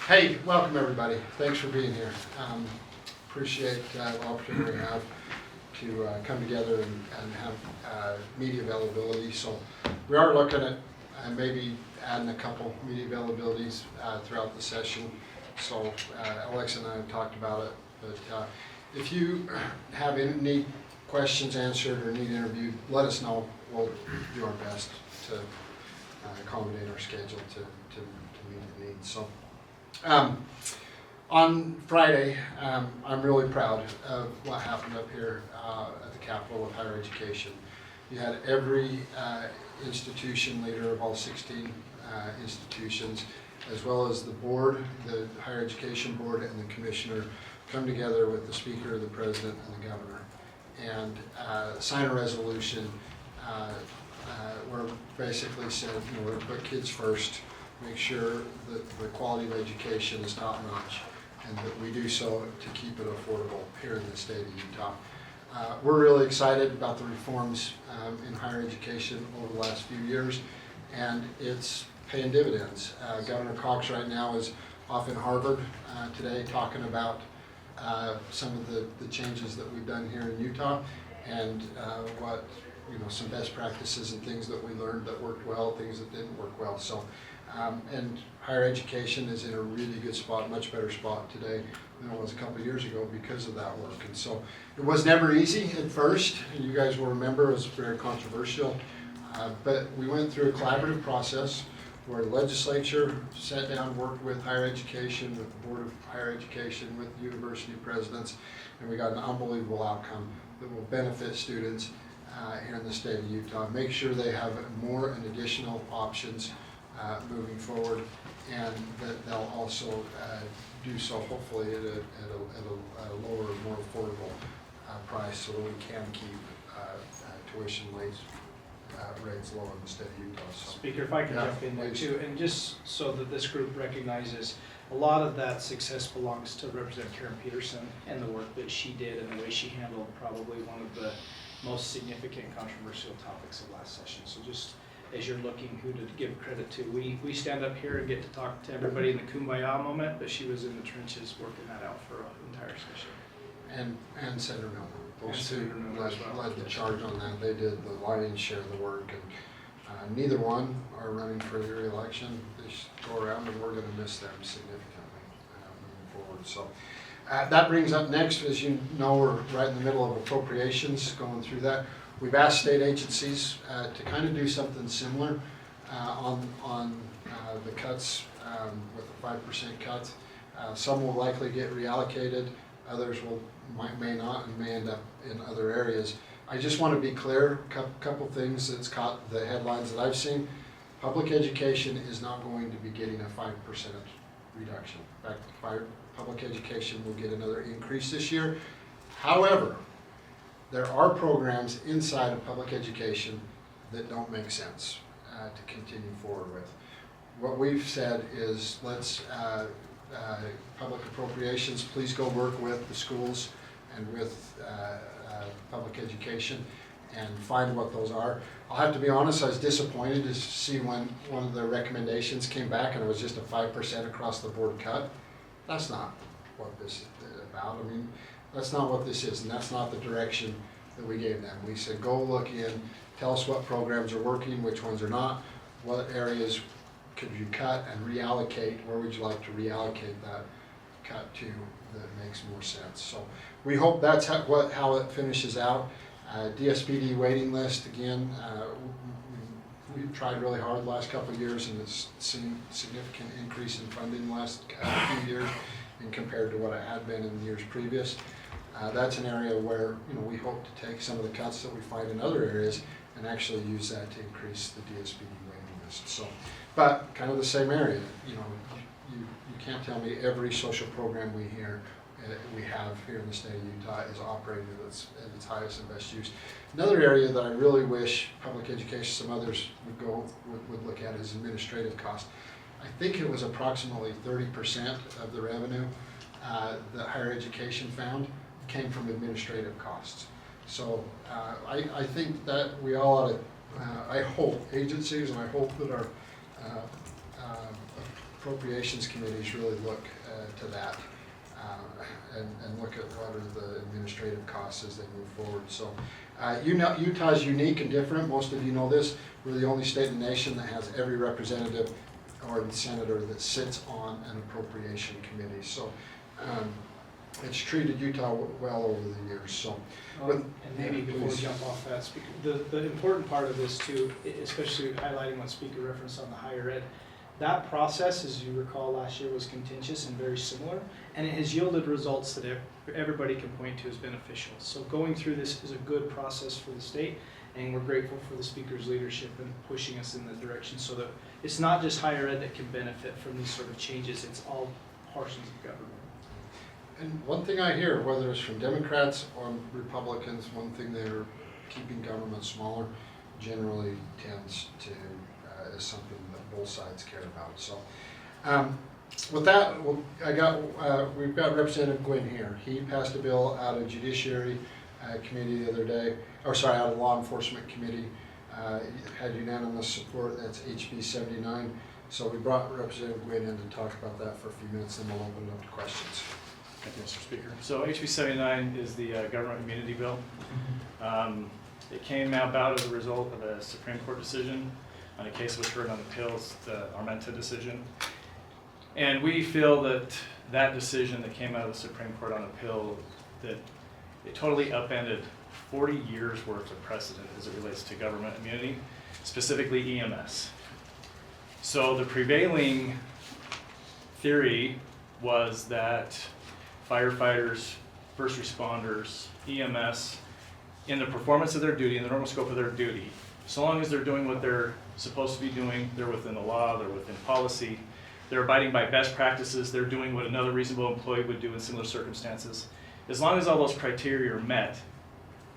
Hey, welcome everybody. Thanks for being here. Appreciate the opportunity we have to come together and have media availability. So we are looking at maybe adding a couple media availabilities throughout the session. So Alexa and I have talked about it. But if you have any questions answered or need interviewed, let us know. We'll do our best to accommodate our schedule to meet the needs. So. On Friday, I'm really proud of what happened up here at the Capitol of Higher Education. You had every institution leader of all 16 institutions, as well as the board, the Higher Education Board, and the commissioner come together with the speaker, the president, and the governor, and sign a resolution where basically said, we're going to put kids first, make sure that the quality of education is top notch, and that we do so to keep it affordable here in the state of Utah. We're really excited about the reforms in higher education over the last few years, and it's paying dividends. Governor Cox right now is off in Harvard today talking about some of the changes that we've done here in Utah, and what some best practices and things that we learned that worked well, things that didn't work well. So. And higher education is in a really good spot, much better spot today than it was a couple of years ago because of that work. And so it was never easy at first, and you guys will remember it was very controversial, but we went through a collaborative process where the legislature sat down, worked with higher education, with the Board of Higher Education, with university presidents, and we got an unbelievable outcome that will benefit students here in the state of Utah. Make sure they have more and additional options moving forward, and that they'll also do so hopefully at a lower, more affordable price, so that we can keep tuition rates low in the state of Utah. So, Speaker, if I can jump in there too, and just so that this group recognizes, a lot of that success belongs to Representative Karen Peterson and the work that she did and the way she handled probably one of the most significant controversial topics of last session. So just as you're looking who to give credit to, we stand up here and get to talk to everybody in the kumbaya moment, but she was in the trenches working that out for an entire session. And Senator Miller. Those two led the charge on that. They did the lion's share of the work, and neither one are running for the re-election. They go around, and we're going to miss them significantly moving forward. So that brings up next, as you know, we're right in the middle of appropriations, going through that. We've asked state agencies to kind of do something similar on the cuts with a 5% cut. Some will likely get reallocated, others may not, and may end up in other areas. I just want to be clear, a couple things that's caught the headlines that I've seen. Public education is not going to be getting a 5% reduction. In fact, public education will get another increase this year. However, there are programs inside of public education that don't make sense to continue forward with. What we've said is let's, public appropriations, please go work with the schools and with public education and find what those are. I'll have to be honest, I was disappointed to see when one of the recommendations came back and it was just a 5% across the board cut. That's not what this is about. I mean, that's not what this is, and that's not the direction that we gave them. We said, go look in, tell us what programs are working, which ones are not, what areas could you cut and reallocate, where would you like to reallocate that cut to that makes more sense. So we hope that's how it finishes out. DSPD waiting list, again, we've tried really hard the last couple of years, and it's seen significant increase in funding the last few years and compared to what it had been in the years previous. That's an area where we hope to take some of the cuts that we find in other areas and actually use that to increase the DSPD waiting list. So, but kind of the same area. You can't tell me every social program we have here in the state of Utah is operating at its highest and best use. Another area that I really wish public education, some others would look at is administrative costs. I think it was approximately 30% of the revenue that higher education found came from administrative costs. So I think that we all ought to, I hope agencies and I hope that our appropriations committees really look to that and look at what are the administrative costs as they move forward. So Utah's unique and different. Most of you know this. We're the only state in the nation that has every representative or senator that sits on an appropriation committee. So it's treated Utah well over the years. So, and maybe before we jump off that, Speaker, the important part of this too, especially highlighting what Speaker referenced on the higher ed, that process, as you recall, last year was contentious and very similar, and it has yielded results that everybody can point to as beneficial. So going through this is a good process for the state, and we're grateful for the Speaker's leadership in pushing us in that direction so that it's not just higher ed that can benefit from these sort of changes, it's all portions of government. And one thing I hear, whether it's from Democrats or Republicans, one thing they're keeping government smaller generally tends to is something that both sides care about. So with that, we've got Representative Gwynn here. He passed a bill out of Judiciary Committee the other day, out of Law Enforcement Committee. Had unanimous support. That's HB 79. So we brought Representative Gwynn in to talk about that for a few minutes, and we'll open it up to questions. Thank you, Mr. Speaker. So HB 79 is the government immunity bill. It came about as a result of a Supreme Court decision on a case that was heard on appeals, the Armenta decision. And we feel that that decision that came out of the Supreme Court on appeal, that it totally upended 40 years worth of precedent as it relates to government immunity, specifically EMS. So the prevailing theory was that firefighters, first responders, EMS, in the performance of their duty, in the normal scope of their duty, so long as they're doing what they're supposed to be doing, they're within the law, they're within policy, they're abiding by best practices, they're doing what another reasonable employee would do in similar circumstances. As long as all those criteria are met,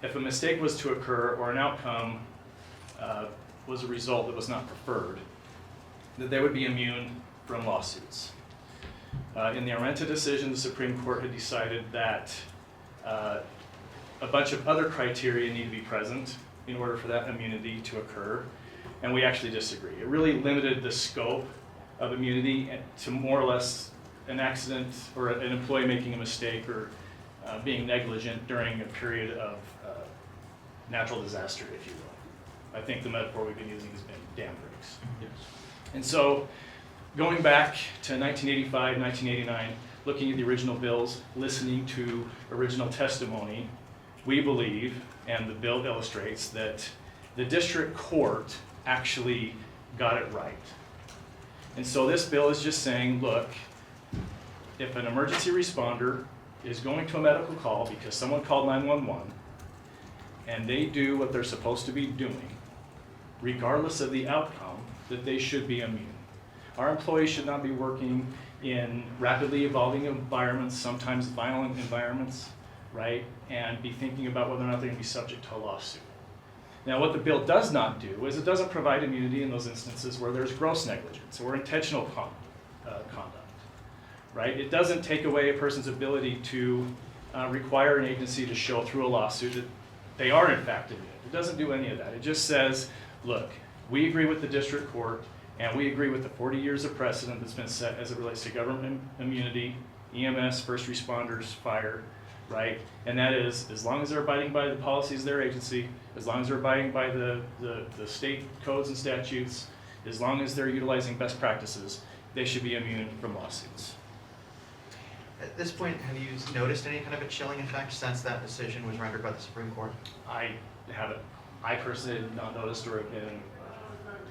if a mistake was to occur or an outcome was a result that was not preferred, that they would be immune from lawsuits. In the Armenta decision, the Supreme Court had decided that a bunch of other criteria need to be present in order for that immunity to occur, and we actually disagree. It really limited the scope of immunity to more or less an accident or an employee making a mistake or being negligent during a period of natural disaster, if you will. I think the metaphor we've been using has been dam breaks. Yes. And so, going back to 1985, 1989, looking at the original bills, listening to original testimony, we believe, and the bill illustrates, that the district court actually got it right. And so this bill is just saying, look, if an emergency responder is going to a medical call because someone called 911 and they do what they're supposed to be doing, regardless of the outcome, that they should be immune. Our employees should not be working in rapidly evolving environments, sometimes violent environments, right? And be thinking about whether or not they're going to be subject to a lawsuit. Now, what the bill does not do is it doesn't provide immunity in those instances where there's gross negligence or intentional conduct, right? It doesn't take away a person's ability to require an agency to show through a lawsuit that they are in fact immune. It doesn't do any of that. It just says, look, we agree with the district court and we agree with the 40 years of precedent that's been set as it relates to government immunity, EMS, first responders, fire, right? And that is, as long as they're abiding by the policies of their agency, as long as they're abiding by the state codes and statutes, as long as they're utilizing best practices, they should be immune from lawsuits. At this point, have you noticed any kind of a chilling effect since that decision was rendered by the Supreme Court? I haven't. I personally have not noticed or been.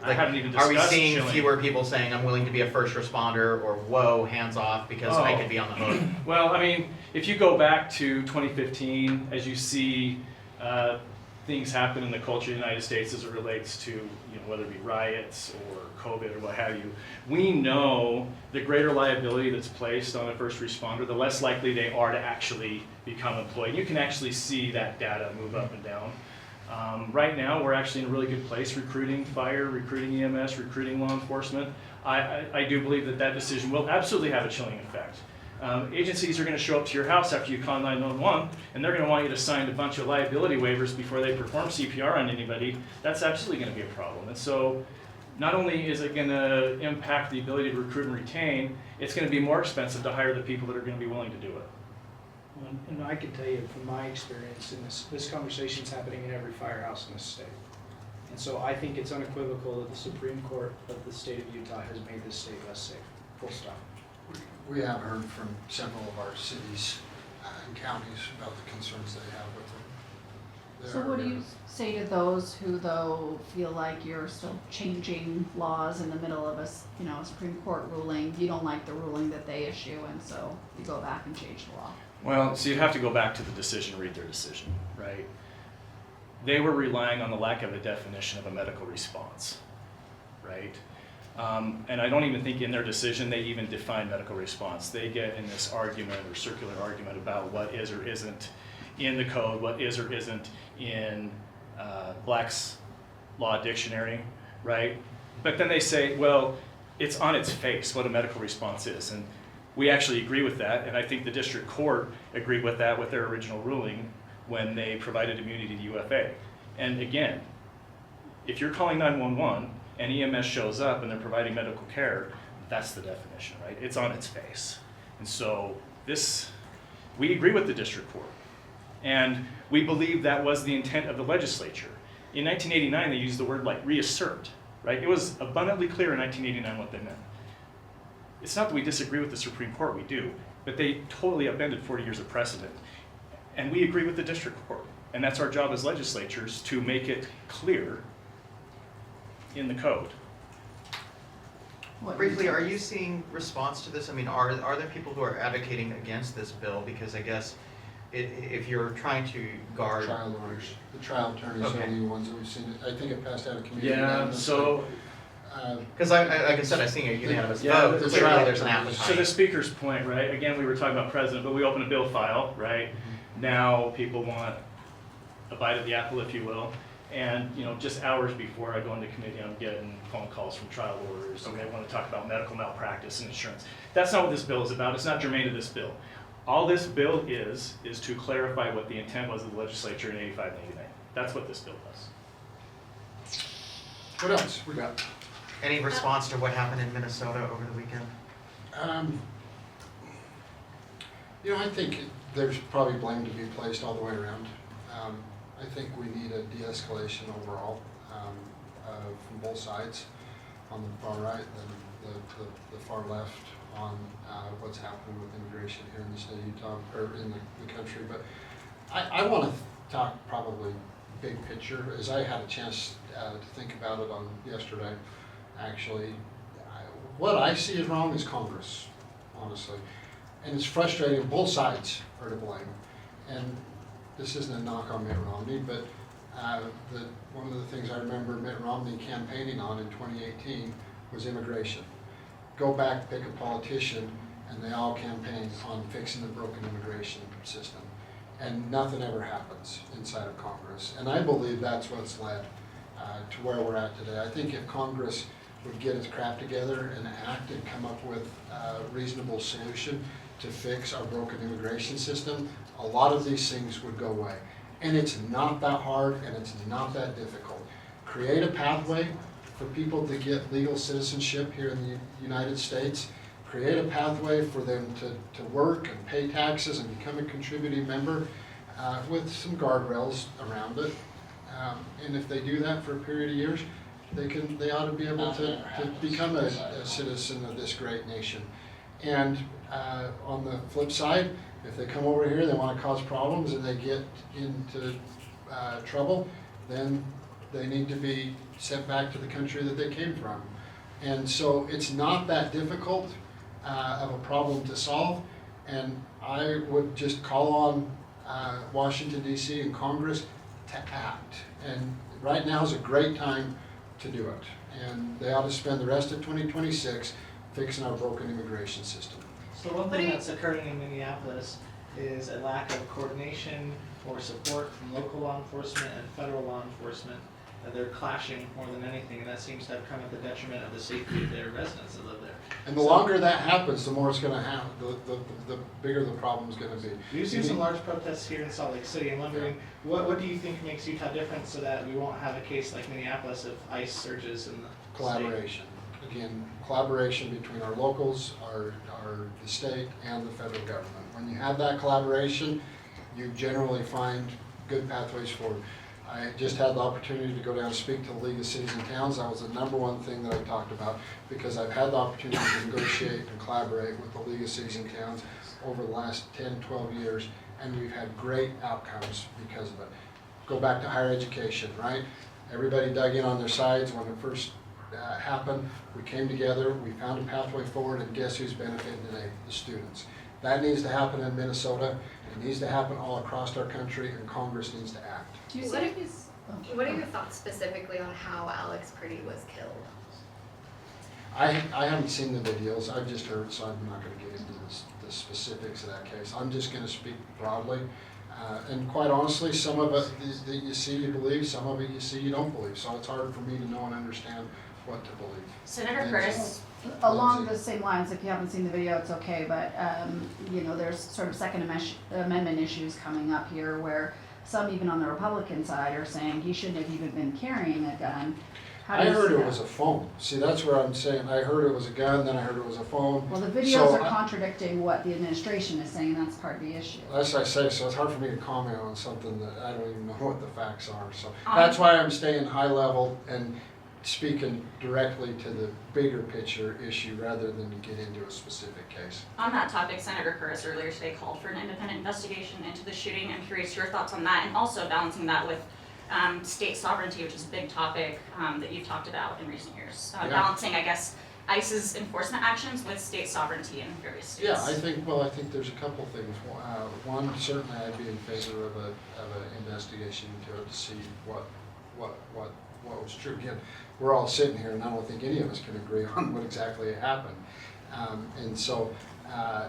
I Like, haven't even discussed. Are we seeing chilling. fewer people saying, I'm willing to be a first responder, or whoa, hands off, because I could be on the hook? Well, I mean, if you go back to 2015, as you see things happen in the culture of the United States as it relates to, whether it be riots or COVID or what have you, we know the greater liability that's placed on a first responder, the less likely they are to actually become employed. You can actually see that data move up and down. Right now, we're actually in a really good place recruiting fire, recruiting EMS, recruiting law enforcement. I do believe that decision will absolutely have a chilling effect. Agencies are going to show up to your house after you call 911, and they're going to want you to sign a bunch of liability waivers before they perform CPR on anybody. That's absolutely going to be a problem. And so not only is it going to impact the ability to recruit and retain, it's going to be more expensive to hire the people that are going to be willing to do it. And I can tell you from my experience, in this conversation's happening in every firehouse in this state. And so I think it's unequivocal that the Supreme Court of the state of Utah has made this state less safe, full stop. We have heard from several of our cities and counties about the concerns they have with it. So what do you say to those who, though, feel like you're still changing laws in the middle of a Supreme Court ruling? You don't like the ruling that they issue, and so you go back and change the law. Well, so you'd have to go back to the decision, read their decision, right? They were relying on the lack of a definition of a medical response, right? And I don't even think in their decision they even define medical response. They get in this argument or circular argument about what is or isn't in the code, what is or isn't in Black's Law Dictionary, right? But then they say, well, it's on its face what a medical response is. And we actually agree with that, and I think the district court agreed with that with their original ruling when they provided immunity to UFA. And again, if you're calling 911 and EMS shows up and they're providing medical care, that's the definition, right? It's on its face. And so we agree with the district court. And we believe that was the intent of the legislature. In 1989, they used the word like reassert, right? It was abundantly clear in 1989 what they meant. It's not that we disagree with the Supreme Court, we do, but they totally upended 40 years of precedent. And we agree with the district court. And that's our job as legislatures, to make it clear in the code. Briefly, are you seeing response to this? I mean, are there people who are advocating against this bill? Because I guess if you're trying to guard... Trial lawyers, the trial attorneys are Okay. the ones that we've seen. I think it passed out of committee. Yeah, unanimously. so... Because like I said, I've seen a unanimous Yeah, vote. the Clearly, trial there's an attorneys. To the appetite. speaker's point, right, again, we were talking about president, but we open a bill file, right? Now people want a bite of the apple, if you will. And, just hours before I go into committee, I'm getting phone calls from trial lawyers, and they want to talk about medical malpractice and insurance. That's not what this bill is about. It's not germane to this bill. All this bill is to clarify what the intent was of the legislature in 85 and 89. That's what this bill does. What else we got? Any response to what happened in Minnesota over the weekend? I think there's probably blame to be placed all the way around. I think we need a de-escalation overall from both sides, on the far right and the far left, on what's happening with immigration here in the state of Utah, or in the country. But I want to talk probably big picture, as I had a chance to think about it on yesterday. Actually, what I see as wrong is Congress, honestly. And it's frustrating, both sides are to blame. And this isn't a knock on Mitt Romney, but one of the things I remember Mitt Romney campaigning on in 2018 was immigration. Go back, pick a politician, and they all campaign on fixing the broken immigration system. And nothing ever happens inside of Congress. And I believe that's what's led to where we're at today. I think if Congress would get its crap together and act and come up with a reasonable solution to fix our broken immigration system, a lot of these things would go away. And it's not that hard, and it's not that difficult. Create a pathway for people to get legal citizenship here in the United States. Create a pathway for them to work and pay taxes and become a contributing member with some guardrails around it. And if they do that for a period of years, they ought to be able to become a citizen of this great nation. And on the flip side, if they come over here, they want to cause problems and they get into trouble, then they need to be sent back to the country that they came from. And so it's not that difficult of a problem to solve. And I would just call on Washington, D.C. and Congress to act. And right now is a great time to do it. And they ought to spend the rest of 2026 fixing our broken immigration system. So one thing that's occurring in Minneapolis is a lack of coordination or support from local law enforcement and federal law enforcement. They're clashing more than anything, and that seems to have come at the detriment of the safety of their residents that live there. And the longer that happens, the more it's going to happen, the bigger the problem's going to be. We've seen some large protests here in Salt Lake City. I'm wondering, what do you think makes Utah different so that we won't have a case like Minneapolis of ICE surges in the Collaboration. Again, collaboration between our locals, the state, and the federal government. When you have that collaboration, you generally find good pathways forward. I just had the opportunity to go down and speak to the League of Cities and Towns. That was the number one thing that I talked about, because I've had the opportunity to negotiate and collaborate with the League of Cities and Towns over the last 10, 12 years, and we've had great outcomes because of it. Go back to higher education, right? Everybody dug in on their sides when it first happened. We came together, we found a pathway forward, and guess who's benefiting today? The students. That needs to happen in Minnesota. It needs to happen all across our country, and Congress needs to act. Do you see What if he's? Oh, What are your thoughts specifically on how Alex Purdy was killed? I haven't seen the videos, I've just heard, so I'm not gonna get into the specifics of that case. I'm just gonna speak broadly. And quite honestly, some of it that you see you believe, some of it you see you don't believe. So it's hard for me to know and understand what to believe. Senator And Curtis, Along the same lines, if you haven't seen the video, it's okay, but, you know, there's sort of Second Amendment issues coming up here where some even on the Republican side are saying he shouldn't have even been carrying a gun. How do I you heard see it that? was a phone. See, that's where I'm saying, I heard it was a gun, then I heard it was a phone. Well, the videos So are I- contradicting what the administration is saying, that's part of the issue. As I say, so it's hard for me to comment on something that I don't even know what the facts are. So that's why I'm staying high level and speaking directly to the bigger picture issue rather than to get into a specific case. on that topic, Senator Curtis earlier today called for an independent investigation into the shooting. I'm curious your thoughts on that, and also balancing that with state sovereignty, which is a big topic that you've talked about in recent years. Yeah. Balancing, I guess, ICE's enforcement actions with state sovereignty in various states. Yeah, I think there's a couple things. One, certainly I'd be in favor of an investigation into it to see what was true. Again, we're all sitting here and I don't think any of us can agree on what exactly happened. And so, I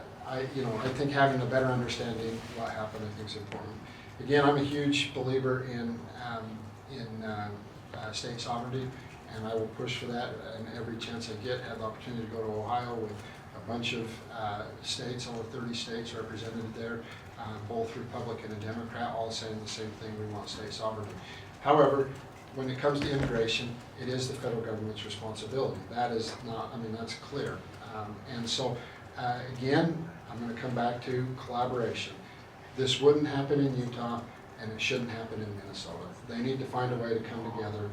think having a better understanding of what happened, I think is important. Again, I'm a huge believer in state sovereignty, and I will push for that. And every chance I get, have the opportunity to go to Ohio with a bunch of states, over 30 states represented there, both Republican and Democrat, all saying the same thing: we want state sovereignty. However, when it comes to immigration, it is the federal government's responsibility. That is not, that's clear. And so, again, I'm going to come back to collaboration. This wouldn't happen in Utah, and it shouldn't happen in Minnesota. They need to find a way to come together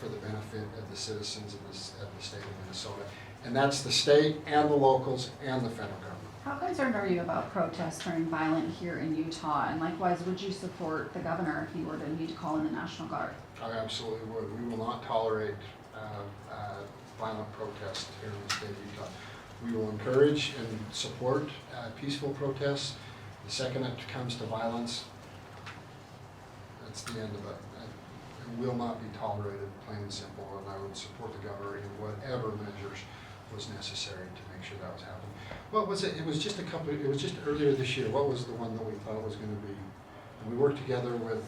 for the benefit of the citizens of the state of Minnesota. And that's the state and the locals and the federal government. How concerned are you about protests turning violent here in Utah? And likewise, would you support the governor if he were to need to call in the National Guard? I absolutely would. We will not tolerate violent protests here in the state of Utah. We will encourage and support peaceful protests. The second it comes to violence, that's the end of it. It will not be tolerated, plain and simple, and I would support the governor in whatever measures was necessary to make sure that was happening. What was it? It was just earlier this year. What was the one that we thought was going to be? And we worked together with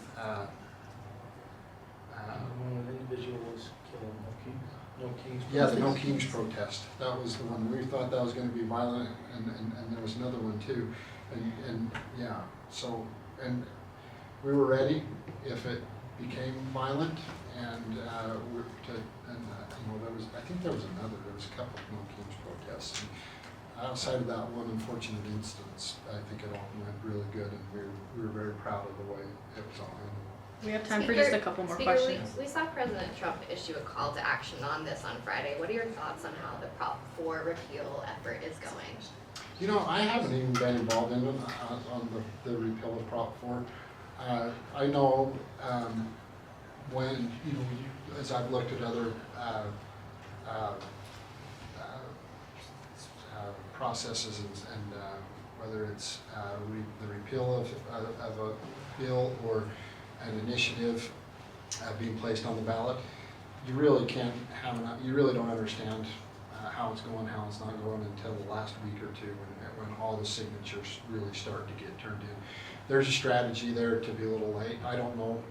One individual was killed, no Kings. yeah, the No Kings protest. That was the one. We thought that was going to be violent, and there was another one too. And yeah, so, and we were ready if it became violent, and there was, I think there was a couple of No Kings protests. And outside of that one unfortunate instance, I think it all went really good, and we were very proud of the way it was all handled. We have time for just a couple more Speaker, questions. we saw President Trump issue a call to action on this on Friday. What are your thoughts on how the Prop 4 repeal effort is going? You know, I haven't even been involved in it on the repeal of Prop 4. I know when, as I've looked at other processes and whether it's the repeal of a bill or an initiative being placed on the ballot, you really can't you really don't understand how it's going, how it's not going until the last week or two when all the signatures really start to get turned in. There's a strategy there to be a little late. I don't know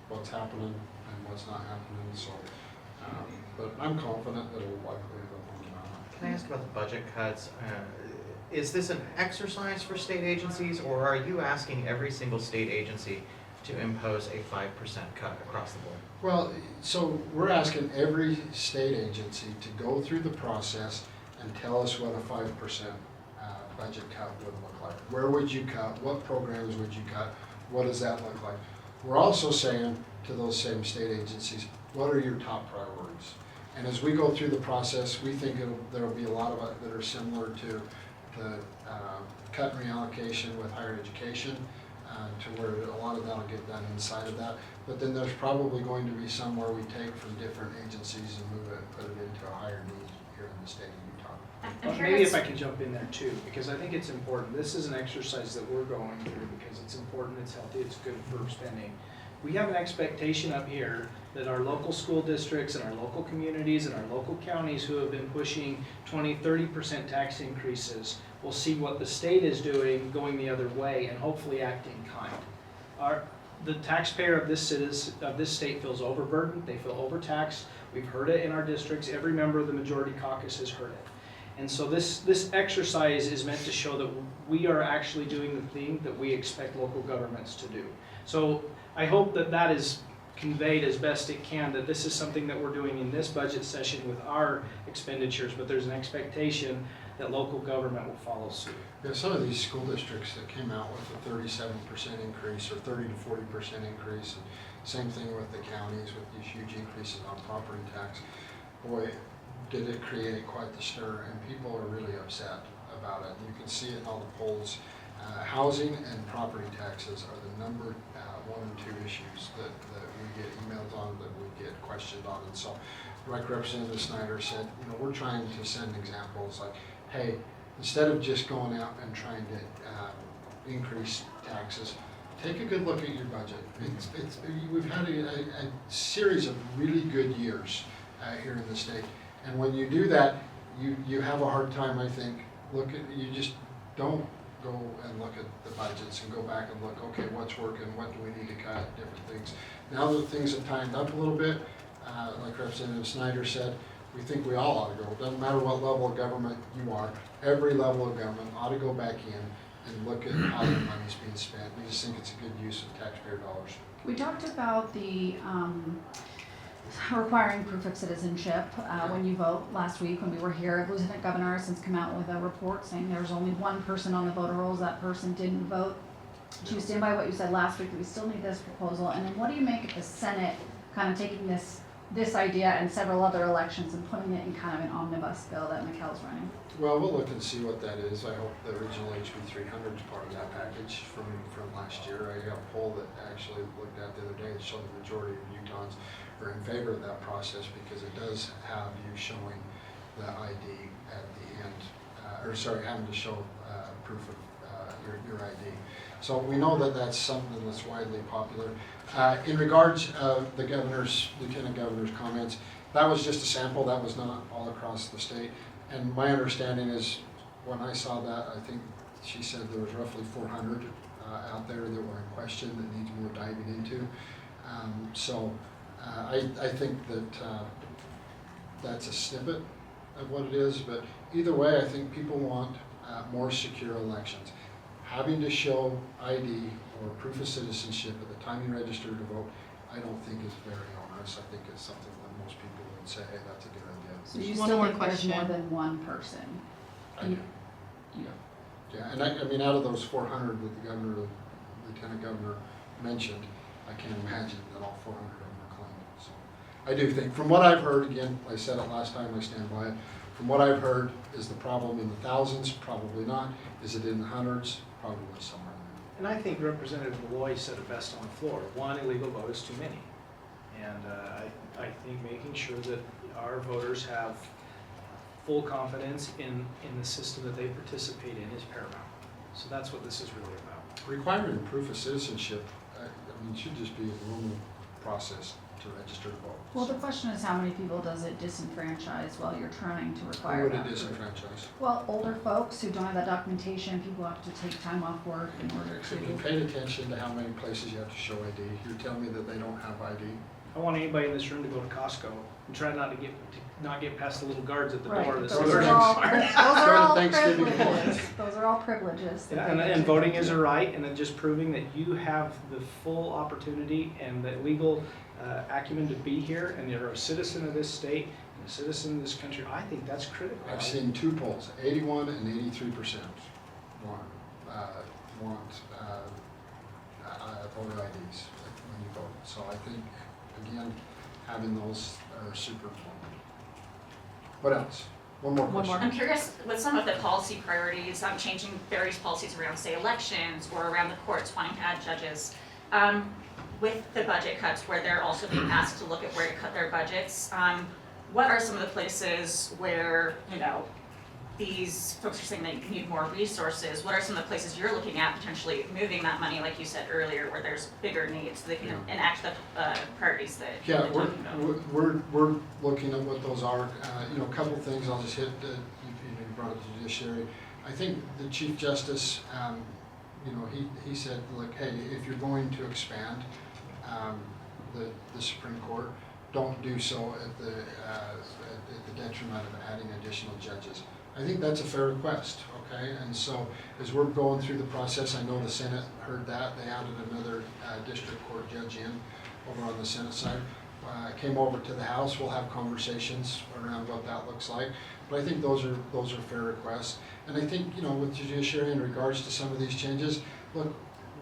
what's happening and what's not happening, so, but I'm confident that it will likely end up on the ballot. Can I ask about the budget cuts? Is this an exercise for state agencies, or are you asking every single state agency to impose a 5% cut across the board? Well, so we're asking every state agency to go through the process and tell us what a 5% budget cut would look like. Where would you cut? What programs would you cut? What does that look like? We're also saying to those same state agencies, what are your top priorities? And as we go through the process, we think there will be a lot of it that are similar to the cut and reallocation with higher education, to where a lot of that will get done inside of that. But then there's probably going to be some where we take from different agencies and move it and put it into a higher need here in the state of Utah. I'm Maybe curious. if I can jump in there too, because I think it's important. This is an exercise that we're going through because it's important, it's healthy, it's good for spending. We have an expectation up here that our local school districts and our local communities and our local counties who have been pushing 20-30% tax increases will see what the state is doing, going the other way, and hopefully act in kind. The taxpayer of this state feels overburdened, they feel overtaxed. We've heard it in our districts. Every member of the majority caucus has heard it. And so this exercise is meant to show that we are actually doing the thing that we expect local governments to do. So I hope that that is conveyed as best it can, that this is something that we're doing in this budget session with our expenditures, but there's an expectation that local government will follow suit. Yeah, some of these school districts that came out with a 37% increase or 30 to 40% increase, and same thing with the counties with these huge increases on property tax. Boy, did it create quite the stir, and people are really upset about it. You can see it in all the polls. Housing and property taxes are the number 1 and 2 issues that we get emails on, that we get questioned on. And so, like Representative Snider said, we're trying to send examples like, hey, instead of just going out and trying to increase taxes, take a good look at your budget. We've had a series of really good years here in the state. And when you do that, you have a hard time, I think. You just don't go and look at the budgets and go back and look, okay, what's working, what do we need to cut, different things. Now that things have tightened up a little bit, like Representative Snider said, we think we all ought to go. It doesn't matter what level of government you are, every level of government ought to go back in and look at how the money's being spent. We just think it's a good use of taxpayer dollars. We talked about the requiring proof of citizenship when you vote last week when we were here. Lieutenant Governor has since come out with a report saying there's only one person on the voter rolls. That person didn't vote. Do you stand by what you said last week that we still need this proposal? And then what do you make of the Senate kind of taking this idea and several other elections and putting it in kind of an omnibus bill that McKell's running? Well, we'll look and see what that is. I hope the original HB 300 is part of that package from last year. I got a poll that actually looked at the other day that showed the majority of Utahns are in favor of that process because it does have you showing the ID at the end, having to show proof of your ID. So we know that that's something that's widely popular. In regards of the Lieutenant Governor's comments, that was just a sample. That was not all across the state. And my understanding is, when I saw that, I think she said there was roughly 400 out there that were in question that needs more diving into. I think that that's a snippet of what it is, but either way, I think people want more secure elections. Having to show ID or proof of citizenship at the time you register to vote, I don't think is very onerous. I think it's something that most people would say, hey, that's a good idea. So you One still more think there's more question. than one person? I do. Yeah, and I mean, out of those 400 that the Lieutenant Governor mentioned, I can't imagine that all 400 of them are claimed. So I do think, from what I've heard, again, I said it last time, I stand by it. From what I've heard, is the problem in the thousands? Probably not. Is it in the hundreds? Probably somewhere in there. And I think Representative Malloy said it best on the floor. One illegal vote is too many. And I think making sure that our voters have full confidence in the system that they participate in is paramount. So that's what this is really about. Requiring proof of citizenship, should just be a normal process to register to vote. Well, the question is how many people does it disenfranchise while you're trying to Who require would that? it disenfranchise? Well, older folks who don't have that documentation, people have to take time off work in order If you to. paid attention to how many places you have to show ID, you're telling me that they don't have ID? I want anybody in this room to go to Costco and try not get past the little guards at the Right, door. that those say, are "Voting all, is right." those are all Thanksgiving privileges, those are all privileges. that they And, get and to voting do. is a right, and then just proving that you have the full opportunity and the legal acumen to be here, and you're a citizen of this state, and a citizen of this country, I think that's critical. I've seen two polls, 81 and 83% want voter IDs when you vote. So I think, again, having those are super important. What else? One more One question. more. I'm curious, with some of the policy priorities, changing various policies around, say, elections or around the courts, wanting to add judges, with the budget cuts where they're also being asked to look at where to cut their budgets, what are some of the places where, these folks are saying they need more resources? What are some of the places you're looking at potentially moving that money, like you said earlier, where there's bigger needs so they can Yeah. enact the priorities that Yeah, they're talking about? we're looking at what those are. A couple of things I'll just hit. You brought up the judiciary. I think the Chief Justice, he said, like, hey, if you're going to expand the Supreme Court, don't do so at the detriment of adding additional judges. I think that's a fair request, okay? And so as we're going through the process, I know the Senate heard that. They added another district court judge in over on the Senate side. Came over to the House. We'll have conversations around what that looks like. But I think those are fair requests. And I think, with judiciary in regards to some of these changes, look,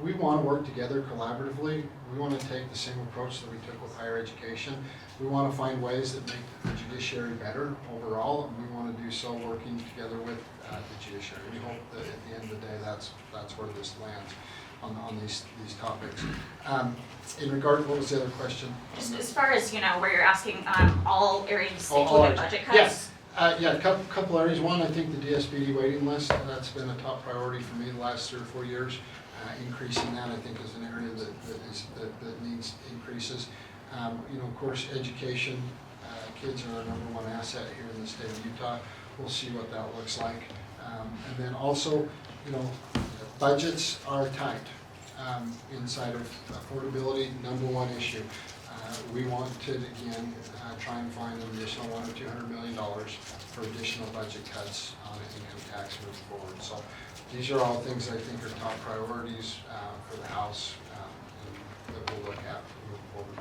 we want to work together collaboratively. We want to take the same approach that we took with higher education. We want to find ways that make the judiciary better overall, and we want to do so working together with the judiciary. We hope that at the end of the day, that's where this lands on these topics. In regard, what was the other question? Just as far as, where you're asking all areas to All include areas. budget cuts? Yes, a couple areas. One, I think the DSPD waiting list, that's been a top priority for me the last 3 or 4 years. Increasing that, I think, is an area that needs increases. Of course, education, kids are our #1 asset here in the state of Utah. We'll see what that looks like. And then also, budgets are tight inside of affordability, #1 issue. We want to, again, try and find an additional $100 or $200 million for additional budget cuts on income tax moving forward. So these are all things I think are top priorities for the House and that we'll look at moving forward.